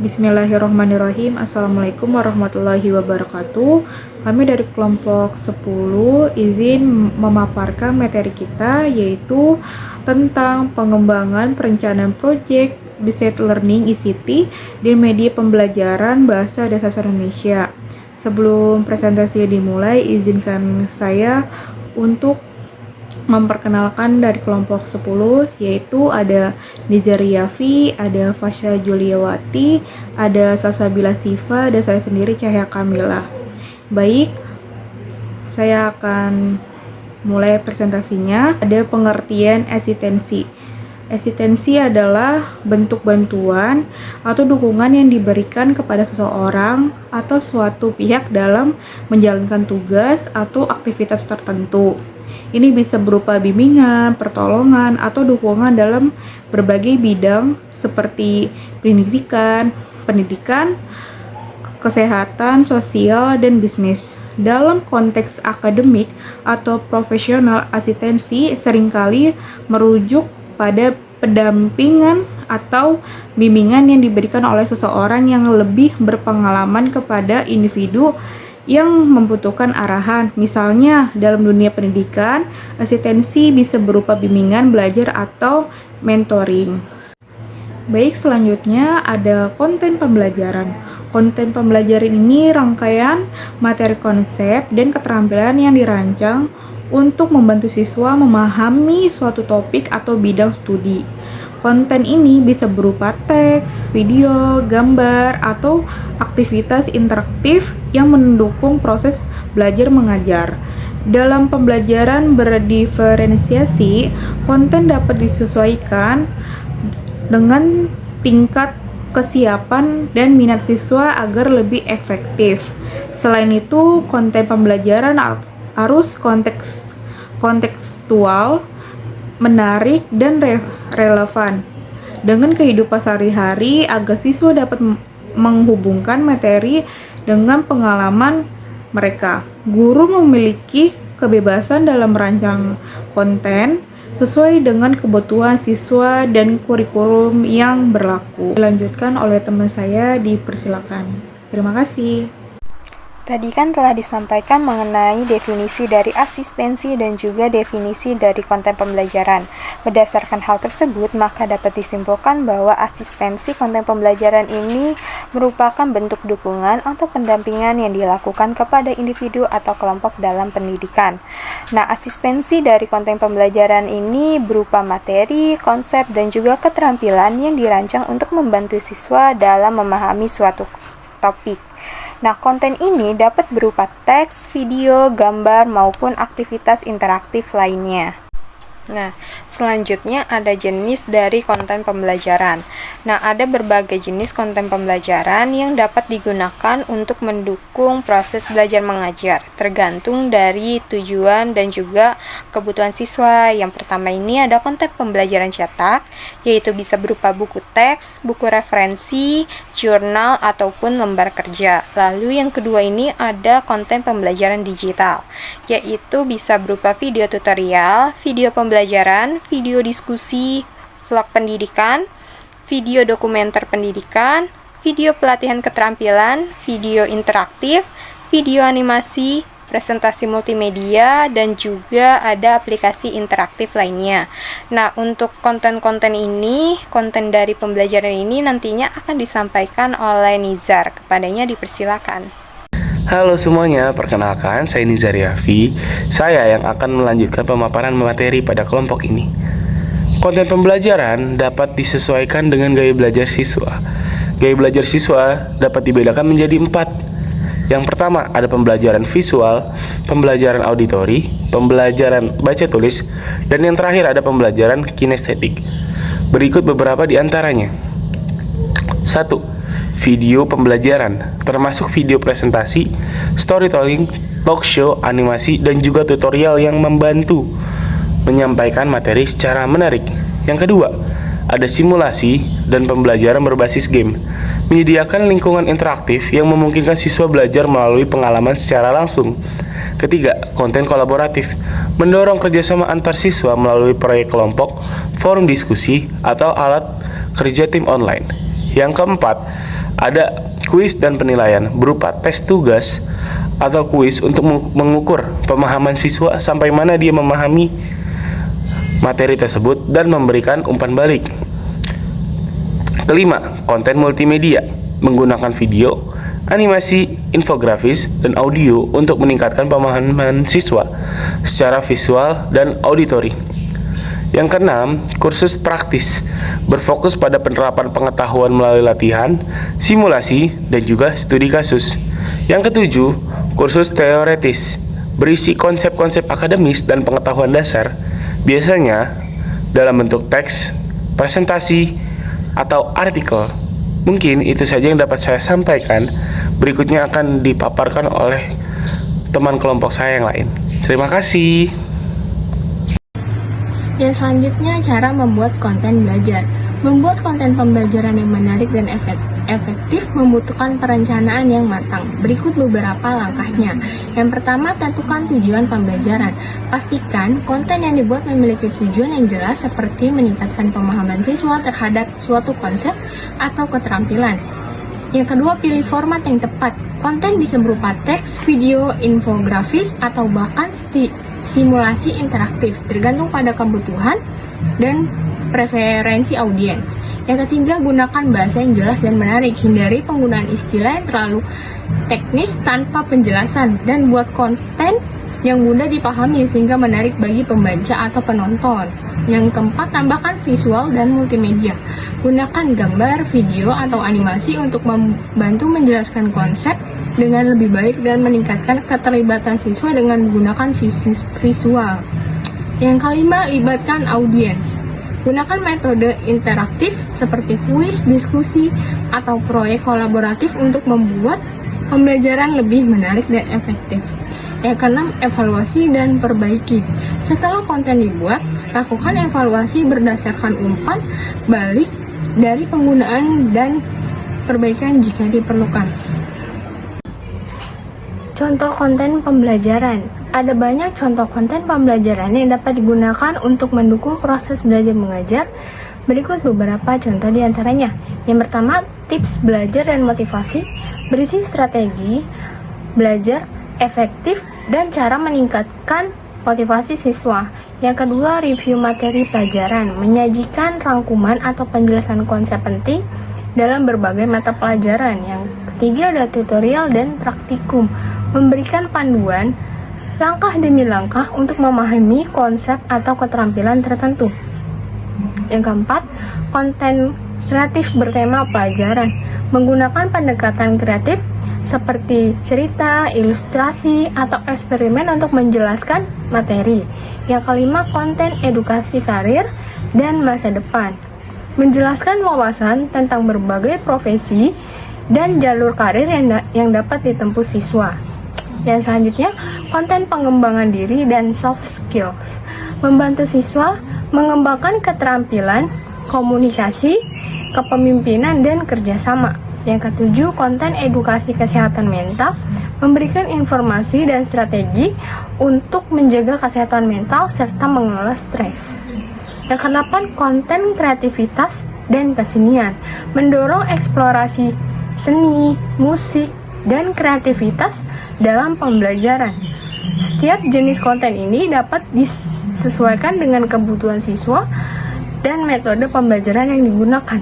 Bismillahirrahmanirrahim. Assalamualaikum warahmatullahi wabarakatuh. Kami dari kelompok 10 izin memaparkan materi kita, yaitu tentang pengembangan perencanaan proyek Business Learning ICT di media pembelajaran Bahasa dan Sastra Indonesia. Sebelum presentasi dimulai, izinkan saya untuk memperkenalkan dari kelompok 10, yaitu ada Nizar Yafi, ada Fasya Juliawati, ada Salsabila Siva, dan saya sendiri Cahya Kamila. Baik, saya akan mulai presentasinya. Ada pengertian eksistensi. Eksistensi adalah bentuk bantuan atau dukungan yang diberikan kepada seseorang atau suatu pihak dalam menjalankan tugas atau aktivitas tertentu. Ini bisa berupa bimbingan, pertolongan, atau dukungan dalam berbagai bidang seperti pendidikan, kesehatan, sosial, dan bisnis. Dalam konteks akademik atau profesional, asistensi seringkali merujuk pada pendampingan atau bimbingan yang diberikan oleh seseorang yang lebih berpengalaman kepada individu yang membutuhkan arahan. Misalnya, dalam dunia pendidikan, asistensi bisa berupa bimbingan belajar atau mentoring. Baik, selanjutnya ada konten pembelajaran. Konten pembelajaran ini rangkaian materi konsep dan keterampilan yang dirancang untuk membantu siswa memahami suatu topik atau bidang studi. Konten ini bisa berupa teks, video, gambar, atau aktivitas interaktif yang mendukung proses belajar mengajar. Dalam pembelajaran berdiferensiasi, konten dapat disesuaikan dengan tingkat kesiapan dan minat siswa agar lebih efektif. Selain itu, konten pembelajaran harus kontekstual, menarik, dan relevan dengan kehidupan sehari-hari agar siswa dapat menghubungkan materi dengan pengalaman mereka. Guru memiliki kebebasan dalam merancang konten sesuai dengan kebutuhan siswa dan kurikulum yang berlaku. Dilanjutkan oleh teman saya, dipersilakan. Terima kasih. Tadi kan telah disampaikan mengenai definisi dari asistensi dan juga definisi dari konten pembelajaran. Berdasarkan hal tersebut, maka dapat disimpulkan bahwa asistensi konten pembelajaran ini merupakan bentuk dukungan atau pendampingan yang dilakukan kepada individu atau kelompok dalam pendidikan. Nah, asistensi dari konten pembelajaran ini berupa materi, konsep, dan juga keterampilan yang dirancang untuk membantu siswa dalam memahami suatu topik. Nah, konten ini dapat berupa teks, video, gambar, maupun aktivitas interaktif lainnya. Nah, selanjutnya ada jenis dari konten pembelajaran. Nah, ada berbagai jenis konten pembelajaran yang dapat digunakan untuk mendukung proses belajar mengajar, tergantung dari tujuan dan juga kebutuhan siswa. Yang pertama ini ada konten pembelajaran cetak, yaitu bisa berupa buku teks, buku referensi, jurnal, ataupun lembar kerja. Lalu yang kedua ini ada konten pembelajaran digital, yaitu bisa berupa video tutorial, video pembelajaran, video diskusi, vlog pendidikan, video dokumenter pendidikan, video pelatihan keterampilan, video interaktif, video animasi, presentasi multimedia, dan juga ada aplikasi interaktif lainnya. Nah, untuk konten-konten ini, konten dari pembelajaran ini nantinya akan disampaikan oleh Nizar. Kepadanya dipersilakan. Halo semuanya, perkenalkan saya Nizar Yafi. Saya yang akan melanjutkan pemaparan materi pada kelompok ini. Konten pembelajaran dapat disesuaikan dengan gaya belajar siswa. Gaya belajar siswa dapat dibedakan menjadi 4. Yang pertama ada pembelajaran visual, pembelajaran auditori, pembelajaran baca tulis, dan yang terakhir ada pembelajaran kinestetik. Berikut beberapa di antaranya. 1. Video pembelajaran, termasuk video presentasi, storytelling, talk show, animasi, dan juga tutorial yang membantu menyampaikan materi secara menarik. Yang kedua, ada simulasi dan pembelajaran berbasis game, menyediakan lingkungan interaktif yang memungkinkan siswa belajar melalui pengalaman secara langsung. Ketiga, konten kolaboratif, mendorong kerjasama antar siswa melalui proyek kelompok, forum diskusi, atau alat kerja tim online. Yang keempat, ada kuis dan penilaian berupa tes tugas atau kuis untuk mengukur pemahaman siswa sampai mana dia memahami materi tersebut dan memberikan umpan balik. Kelima, konten multimedia menggunakan video, animasi, infografis, dan audio untuk meningkatkan pemahaman siswa secara visual dan auditori. Yang keenam, kursus praktis berfokus pada penerapan pengetahuan melalui latihan, simulasi, dan juga studi kasus. Yang ketujuh, kursus teoretis berisi konsep-konsep akademis dan pengetahuan dasar, biasanya dalam bentuk teks, presentasi, atau artikel. Mungkin itu saja yang dapat saya sampaikan. Berikutnya akan dipaparkan oleh teman kelompok saya yang lain. Terima kasih. Yang selanjutnya, cara membuat konten belajar. Membuat konten pembelajaran yang menarik dan efektif membutuhkan perencanaan yang matang. Berikut beberapa langkahnya. Yang pertama, tentukan tujuan pembelajaran. Pastikan konten yang dibuat memiliki tujuan yang jelas seperti meningkatkan pemahaman siswa terhadap suatu konsep atau keterampilan. Yang kedua, pilih format yang tepat. Konten bisa berupa teks, video, infografis, atau bahkan simulasi interaktif, tergantung pada kebutuhan dan preferensi audiens. Yang ketiga, gunakan bahasa yang jelas dan menarik. Hindari penggunaan istilah yang terlalu teknis tanpa penjelasan, dan buat konten yang mudah dipahami sehingga menarik bagi pembaca atau penonton. Yang keempat, tambahkan visual dan multimedia. Gunakan gambar, video, atau animasi untuk membantu menjelaskan konsep dengan lebih baik dan meningkatkan keterlibatan siswa dengan menggunakan visual. Yang kelima, libatkan audiens. Gunakan metode interaktif seperti kuis, diskusi, atau proyek kolaboratif untuk membuat pembelajaran lebih menarik dan efektif. Yang keenam, evaluasi dan perbaiki. Setelah konten dibuat, lakukan evaluasi berdasarkan umpan balik dari penggunaan dan perbaikan jika diperlukan. Contoh konten pembelajaran. Ada banyak contoh konten pembelajaran yang dapat digunakan untuk mendukung proses belajar mengajar. Berikut beberapa contoh di antaranya. Yang pertama, tips belajar dan motivasi, berisi strategi belajar efektif dan cara meningkatkan motivasi siswa. Yang kedua, review materi pelajaran, menyajikan rangkuman atau penjelasan konsep penting dalam berbagai mata pelajaran. Yang ketiga, ada tutorial dan praktikum, memberikan panduan langkah demi langkah untuk memahami konsep atau keterampilan tertentu. Yang keempat, konten kreatif bertema pelajaran, menggunakan pendekatan kreatif seperti cerita, ilustrasi, atau eksperimen untuk menjelaskan materi. Yang kelima, konten edukasi karir dan masa depan, menjelaskan wawasan tentang berbagai profesi dan jalur karir yang dapat ditempuh siswa. Yang selanjutnya, konten pengembangan diri dan soft skills, membantu siswa mengembangkan keterampilan komunikasi, kepemimpinan, dan kerjasama. Yang ketujuh, konten edukasi kesehatan mental, memberikan informasi dan strategi untuk menjaga kesehatan mental serta mengelola stres. Yang kedelapan, konten kreativitas dan kesenian, mendorong eksplorasi seni, musik, dan kreativitas dalam pembelajaran. Setiap jenis konten ini dapat disesuaikan dengan kebutuhan siswa dan metode pembelajaran yang digunakan.